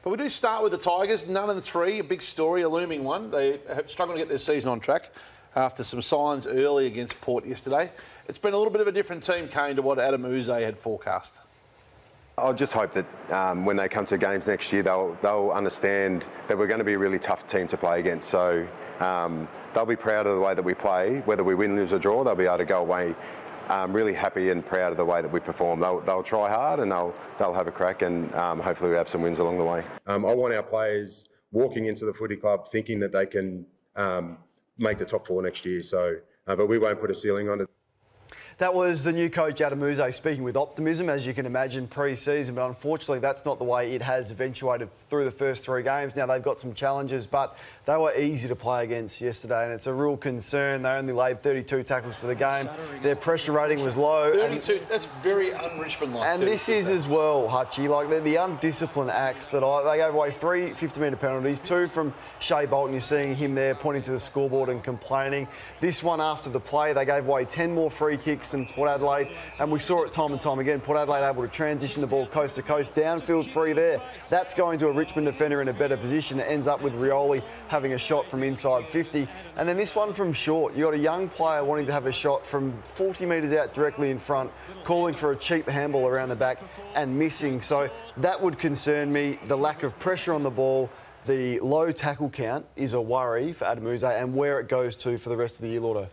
But we do start with the Tigers. None of the three, a big story, a looming one. They have struggled to get their season on track after some signs early against Port yesterday. It's been a little bit of a different team, Kane, to what Adem Yze had forecast. I'll just hope that when they come to games next year, they'll understand that we're going to be a really tough team to play against. So they'll be proud of the way that we play. Whether we win, lose or draw, they'll be able to go away really happy and proud of the way that we perform. They'll try hard and they'll have a crack, and hopefully we have some wins along the way. I want our players walking into the footy club thinking that they can make the top four next year. So, but we won't put a ceiling on it. That was the new coach, Adem Yze, speaking with optimism, as you can imagine, pre-season. But unfortunately, that's not the way it has eventuated through the first three games. Now, they've got some challenges, but they were easy to play against yesterday, and it's a real concern. They only laid 32 tackles for the game. Their pressure rating was low. 32, that's very un-Richmond-like. And this is as well, Hutchie, like they're the undisciplined acts that they gave away 3 50-metre penalties, 2 from Shea Bolton. You're seeing him there pointing to the scoreboard and complaining. This one after the play, they gave away 10 more free kicks than Port Adelaide, and we saw it time and time again. Port Adelaide able to transition the ball coast to coast, downfield free there. That's going to a Richmond defender in a better position. It ends up with Rioli having a shot from inside 50. And then this one from short. You got a young player wanting to have a shot from 40 metres out directly in front, calling for a cheap handball around the back and missing. So that would concern me. The lack of pressure on the ball, the low tackle count is a worry for Adem Yze, and where it goes to for the rest of the year, Lordo.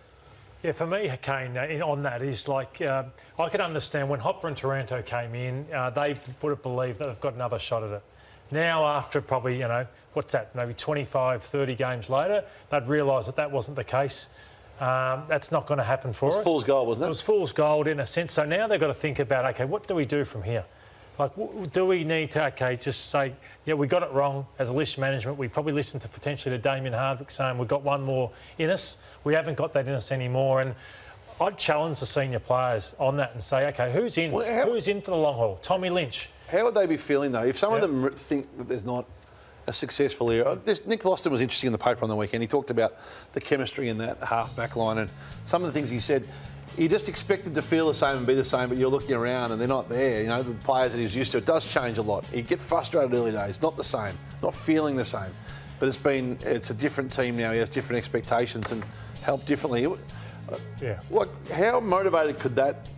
Yeah, for me, Kane, on that is like, I could understand when Hopper and Taranto came in, they would have believed that they've got another shot at it. Now, after probably, what's that, maybe 25, 30 games later, they'd realise that that wasn't the case. That's not going to happen for us. It was fool's gold, wasn't it? It was fool's gold in a sense. So now they've got to think about, OK, what do we do from here? Like, do we need to, OK, just say, yeah, we got it wrong as a list management. We probably listened to potentially to Damien Hardwick saying we've got one more in us. We haven't got that in us anymore. And I'd challenge the senior players on that and say, OK, who's in? Who's in for the long haul? Tommy Lynch. How would they be feeling, though, if some of them think that there's not a successful era? Nick Loston was interesting in the paper on the weekend. He talked about the chemistry in that half-back line, and some of the things he said, you just expected to feel the same and be the same, but you're looking around and they're not there. The players that he was used to, it does change a lot. You get frustrated early days, not the same, not feeling the same. But it's a different team now. He has different expectations and help differently. Yeah. Like, how motivated could that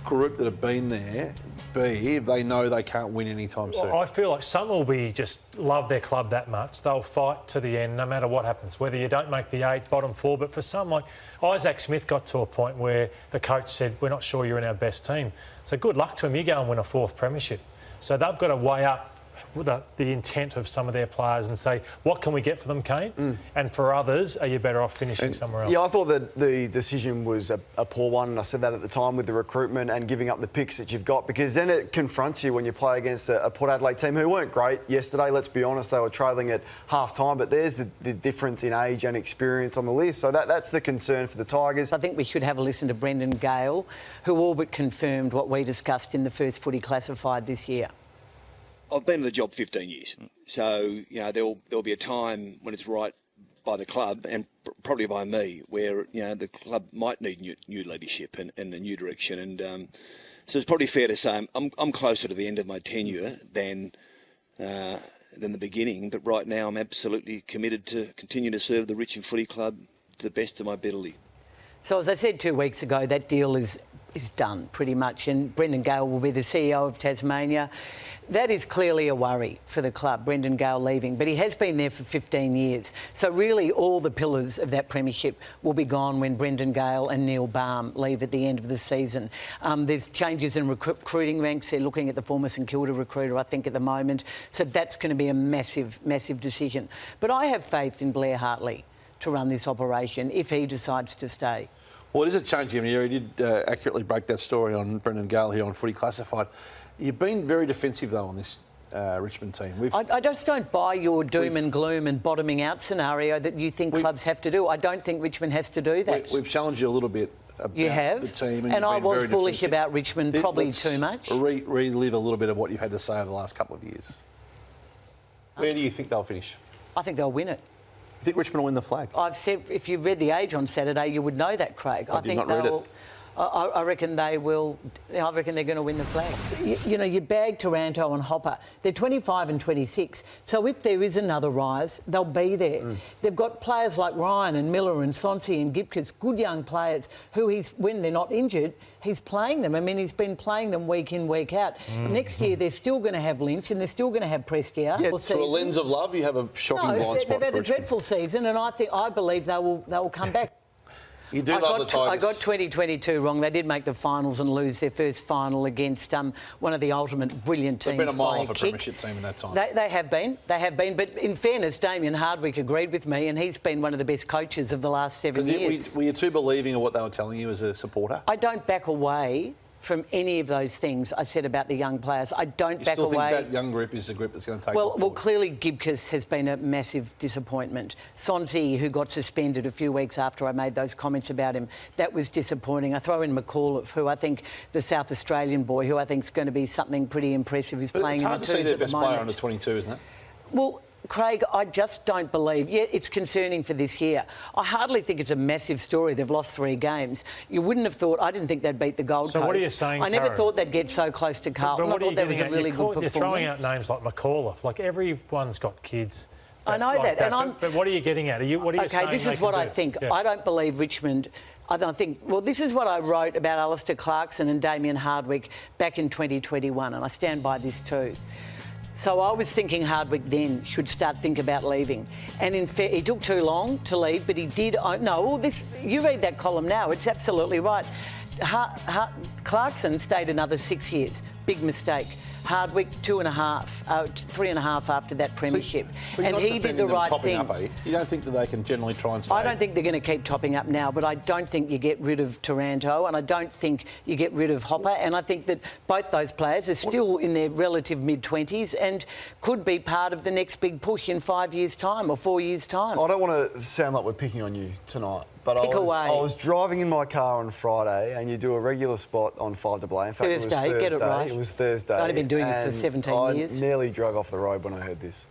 group that have been there be if they know they can't win anytime soon? Well, I feel like some will be just love their club that much. They'll fight to the end no matter what happens, whether you don't make the 8, bottom 4. But for some, like Isaac Smith got to a point where the coach said, we're not sure you're in our best team. So good luck to him. You go and win a 4th premiership. So they've got to weigh up the intent of some of their players and say, what can we get for them, Kane? And for others, are you better off finishing somewhere else? Yeah, I thought that the decision was a poor one, and I said that at the time with the recruitment and giving up the picks that you've got, because then it confronts you when you play against a Port Adelaide team who weren't great yesterday. Let's be honest, they were trailing at half-time, but there's the difference in age and experience on the list. So that's the concern for the Tigers. I think we should have a listen to Brendan Gale, who all but confirmed what we discussed in the first Footy Classified this year. I've been in the job 15 years, so there'll be a time when it's right by the club and probably by me, where the club might need new leadership and a new direction, and so it's probably fair to say I'm closer to the end of my tenure than the beginning. But right now, I'm absolutely committed to continue to serve the Richmond Footy Club to the best of my ability. So as I said 2 weeks ago, that deal is done pretty much, and Brendan Gale will be the CEO of Tasmania. That is clearly a worry for the club, Brendan Gale leaving, but he has been there for 15 years. So really all the pillars of that premiership will be gone when Brendan Gale and Neil Baum leave at the end of the season. There's changes in recruiting ranks. They're looking at the former St Kilda recruiter, I think, at the moment. So that's going to be a massive, massive decision. But I have faith in Blair Hartley to run this operation if he decides to stay. Well, it is a change every year. He did accurately break that story on Brendan Gale here on Footy Classified. You've been very defensive, though, on this Richmond team. I just don't buy your doom and gloom and bottoming out scenario that you think clubs have to do. I don't think Richmond has to do that. We've challenged you a little bit about the team. And I was bullish about Richmond, probably too much. Relive a little bit of what you've had to say over the last couple of years. Where do you think they'll finish? I think they'll win it. You think Richmond will win the flag? I've said, if you read The Age on Saturday, you would know that, Craig. I did not read it. I reckon they will. I reckon they're going to win the flag. You know, you bag Taranto and Hopper. They're 25 and 26. So if there is another rise, they'll be there. They've got players like Ryan and Miller and Sonsi and Gipkis, good young players who when they're not injured, he's playing them. I mean, he's been playing them week in, week out. Next year, they're still going to have Lynch and they're still going to have Prestia. Yeah, through a lens of love, you have a shocking blind spot. They've had a dreadful season, and I believe they will come back. You do love the Tigers. I got 2022 wrong. They did make the finals and lose their first final against one of the ultimate brilliant teams. They've been a mile by off a premiership team in that time. They have been. They have been. But in fairness, Damien Hardwick agreed with me, and he's been one of the best coaches of the last 7 years. Were you too believing of what they were telling you as a supporter? I don't back away from any of those things I said about the young players. I don't back away. You still think that young group is the group that's going to take them forward? Well, clearly Gibcus has been a massive disappointment. Sonsi, who got suspended a few weeks after I made those comments about him, that was disappointing. I throw in McAuliffe, who I think, the South Australian boy, who I think is going to be something pretty impressive. He's playing in the twos at the moment. It's hard to see their best player under 22, isn't it? Well, Craig, I just don't believe. Yeah, it's concerning for this year. I hardly think it's a massive story. They've lost 3 games. You wouldn't have thought. I didn't think they'd beat the Gold Coast. So what are you saying, I never Caro? thought they'd get so close to Carlton. I thought that was a really good performance. You're throwing out names like McAuliffe. Like, everyone's got kids. I know like that. And but what are you getting at? What are you saying? Okay, this is what I think. Yeah. I don't believe Richmond. I don't think. Well, this is what I wrote about Alistair Clarkson and Damien Hardwick back in 2021, and I stand by this too. So I was thinking Hardwick then should start think about leaving. And in fact, he took too long to leave, but he did. You read that column now, it's absolutely right. Clarkson stayed another 6 years. Big mistake. Hardwick 2.5, 3.5 after that premiership. And he did the right thing. You don't think that they can generally try and stay? I don't think they're going to keep topping up now, but I don't think you get rid of Taranto and I don't think you get rid of Hopper, and I think that both those players are still in their relative mid-20s and could be part of the next big push in 5 years' time or 4 years' time. I don't want to sound like we're picking on you tonight, but I was driving in my car on Friday, and you do a regular spot on 5AA. In fact, it was Thursday. Get it right. It was Thursday. I've been doing it for 17 years. I nearly drove off the road when I heard this.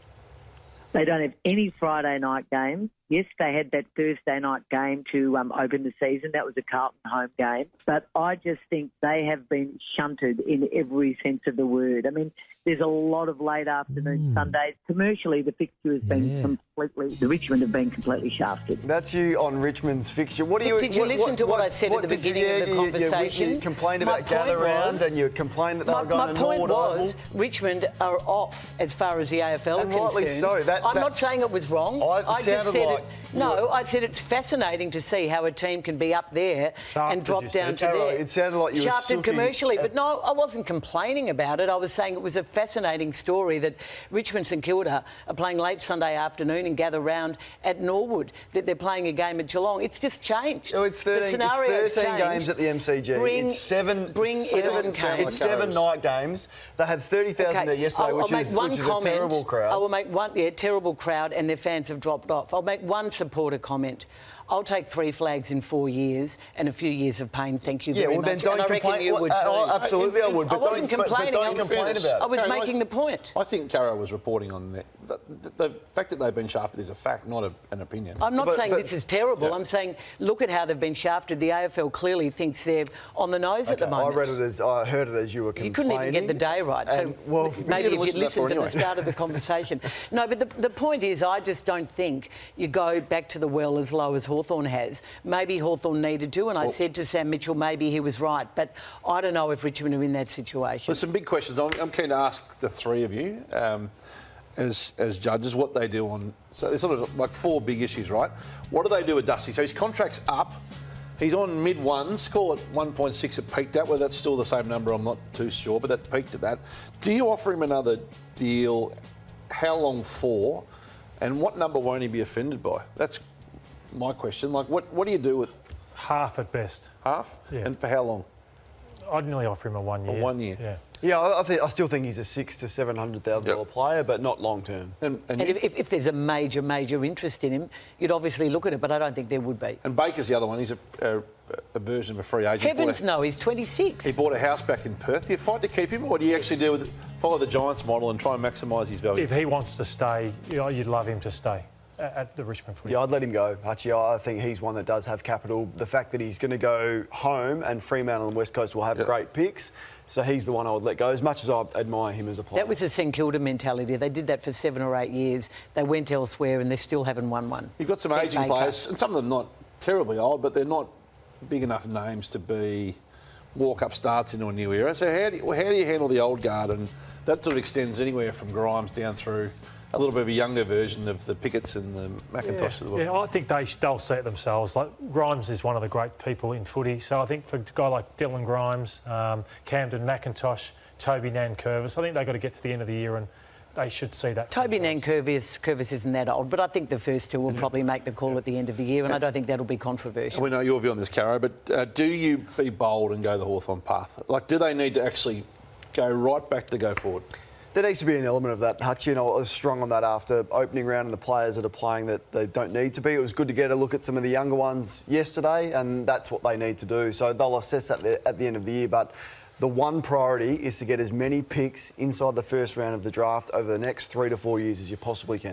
They don't have any Friday night games. Yes, they had that Thursday night game to open the season. That was a Carlton home game. But I just think they have been shunted in every sense of the word. I mean, there's a lot of late afternoon Sundays. Commercially, the fixture has been the Richmond have been completely shafted. That's you on Richmond's fixture. Did you listen to what I said at the beginning of the conversation? You complained about gather round and you complained that they were going to Norwood Oval. My point was Richmond are off as far as the AFL is concerned. Rightly so. I'm not saying it was wrong. I just said I said it's fascinating to see how a team can be up there and drop down to there. It sounded like you were shafted commercially, but no, I wasn't complaining about it. I was saying it was a fascinating story that Richmond St Kilda are playing late Sunday afternoon and gather round at Norwood, that they're playing a game at Geelong. It's just changed. Oh, it's 13 games at the MCG. It's seven night games. They had 30,000 there yesterday, which is a terrible crowd. I will make one terrible crowd, and their fans have dropped off. I'll make one supporter comment. I'll take 3 flags in 4 years and a few years of pain. Thank you very much. Then don't complain. I reckon you would too. Absolutely, I would. I wasn't complaining. Don't complain about it. I was making the point. I think Caro was reporting on that. The fact that they've been shafted is a fact, not an opinion. I'm not saying this is terrible. Yeah. I'm saying look at how they've been shafted. The AFL clearly thinks they're on the nose at the moment. I heard it as you were complaining. You couldn't even get the day right. Maybe if you'd listened to the start of the conversation. No, but the point is, I just don't think you go back to the well as low as Hawthorn has. Maybe Hawthorn needed to, and I said to Sam Mitchell, maybe he was right. But I don't know if Richmond are in that situation. There's some big questions. I'm keen to ask the three of you, as judges, what they do on... So there's sort of like 4 big issues, right? What do they do with Dusty? So his contract's up. He's on mid-ones. Call it 1.6 it peaked at. Whether that's still the same number, I'm not too sure, but that peaked at that. Do you offer him another deal? How long for? And what number won't he be offended by? That's my question. Like, what do you do with... Half at best. Half? Yeah. And for how long? I'd nearly offer him a 1 year. A 1 year? Yeah. Yeah, I still think he's a $600,000 to $700,000 player, but not long term. And if there's a major interest in him, you'd obviously look at it, but I don't think there would be. And Baker's the other one. He's a version of a free agent. Heavens no, he's 26. He bought a house back in Perth. Do you fight to keep him, or do you actually follow the Giants model and try and maximise his value? If he wants to stay, you'd love him to stay. at the Richmond Footy. Yeah, I'd let him go, Hutchie. I think he's one that does have capital. The fact that he's going to go home and Fremantle and West Coast will have great picks, so he's the one I would let go, as much as I admire him as a player. That was a St Kilda mentality. They did that for 7 or 8 years. They went elsewhere and they still haven't won one. You've got some ageing players, and some of them not terribly old, but they're not big enough names to be walk-up starts into a new era. So how do you handle the old guard? And that sort of extends anywhere from Grimes down through a little bit of a younger version of the Pickett's and the McIntosh of the world. Yeah, I think they'll see it themselves. Like, Grimes is one of the great people in footy, so I think for a guy like Dylan Grimes, Camden McIntosh, Toby Nankervis, I think they've got to get to the end of the year and they should see that. Toby Nankervis isn't that old, but I think the first two will probably make the call at the end of the year, and I don't think that'll be controversial. We know your view on this, Caro, but do you be bold and go the Hawthorn path? Like, do they need to actually go right back to go forward? There needs to be an element of that, Hutch. You know, I was strong on that after opening round and the players that are playing that they don't need to be. It was good to get a look at some of the younger ones yesterday, and that's what they need to do. So they'll assess that at the end of the year. But the one priority is to get as many picks inside the first round of the draft over the next 3 to 4 years as you possibly can.